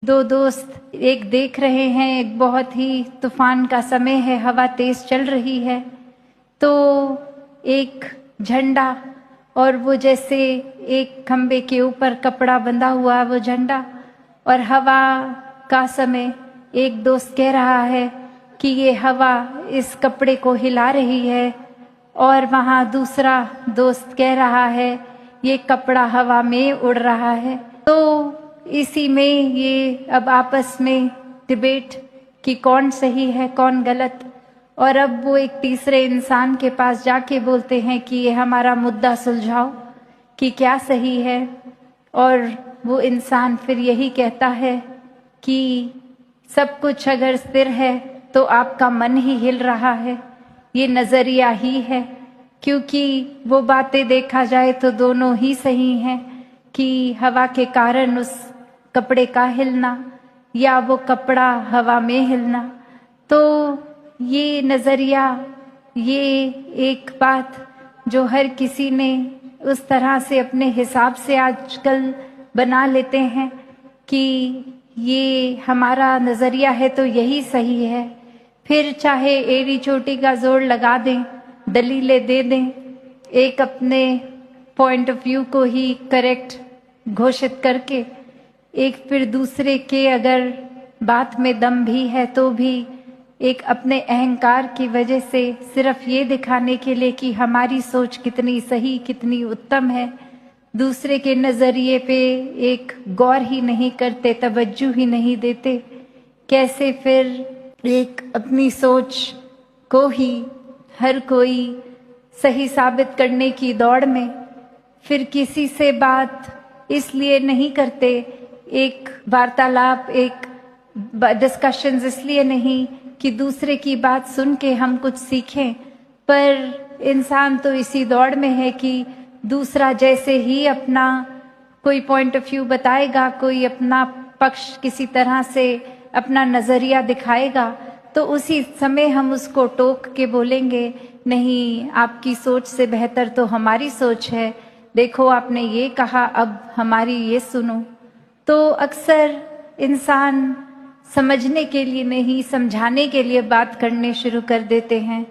दो दोस्त एक देख रहे हैं, एक बहुत ही तूफान का समय है, हवा तेज चल रही है, तो एक झंडा और वो जैसे एक खंबे के ऊपर कपड़ा बंधा हुआ वो झंडा, और हवा का समय एक दोस्त कह रहा है कि ये हवा इस कपड़े को हिला रही है, और वहाँ दूसरा दोस्त कह रहा है ये कपड़ा हवा में उड़ रहा है। तो इसी में ये अब आपस में डिबेट कि कौन सही है कौन गलत, और अब वो एक तीसरे इंसान के पास जाके बोलते हैं कि ये हमारा मुद्दा सुलझाओ कि क्या सही है, और वो इंसान फिर यही कहता है कि सब कुछ अगर स्थिर है तो आपका मन ही हिल रहा है, ये नजरिया ही है, क्योंकि वो बातें देखा जाए तो दोनों ही सही हैं कि हवा के कारण उस कपड़े का हिलना या वो कपड़ा हवा में हिलना। तो ये नजरिया, ये एक बात जो हर किसी ने उस तरह से अपने हिसाब से आजकल बना लेते हैं कि ये हमारा नजरिया है तो यही सही है, फिर चाहे एड़ी चोटी का जोर लगा दें, दलीलें दे दें, एक अपने पॉइंट ऑफ व्यू को ही करेक्ट घोषित करके, एक फिर दूसरे के अगर बात में दम भी है तो भी एक अपने अहंकार की वजह से सिर्फ ये दिखाने के लिए कि हमारी सोच कितनी सही कितनी उत्तम है, दूसरे के नजरिए पे एक गौर ही नहीं करते, तवज्जो ही नहीं देते, कैसे फिर एक अपनी सोच को ही हर कोई सही साबित करने की दौड़ में फिर किसी से बात इसलिए नहीं करते, एक वार्तालाप एक डिस्कशंस इसलिए नहीं कि दूसरे की बात सुन के हम कुछ सीखें, पर इंसान तो इसी दौड़ में है कि दूसरा जैसे ही अपना कोई पॉइंट ऑफ व्यू बताएगा, कोई अपना पक्ष किसी तरह से अपना नजरिया दिखाएगा, तो उसी समय हम उसको टोक के बोलेंगे नहीं आपकी सोच से बेहतर तो हमारी सोच है, देखो आपने ये कहा अब हमारी ये सुनो। तो अक्सर इंसान समझने के लिए नहीं समझाने के लिए बात करने शुरू कर देते हैं।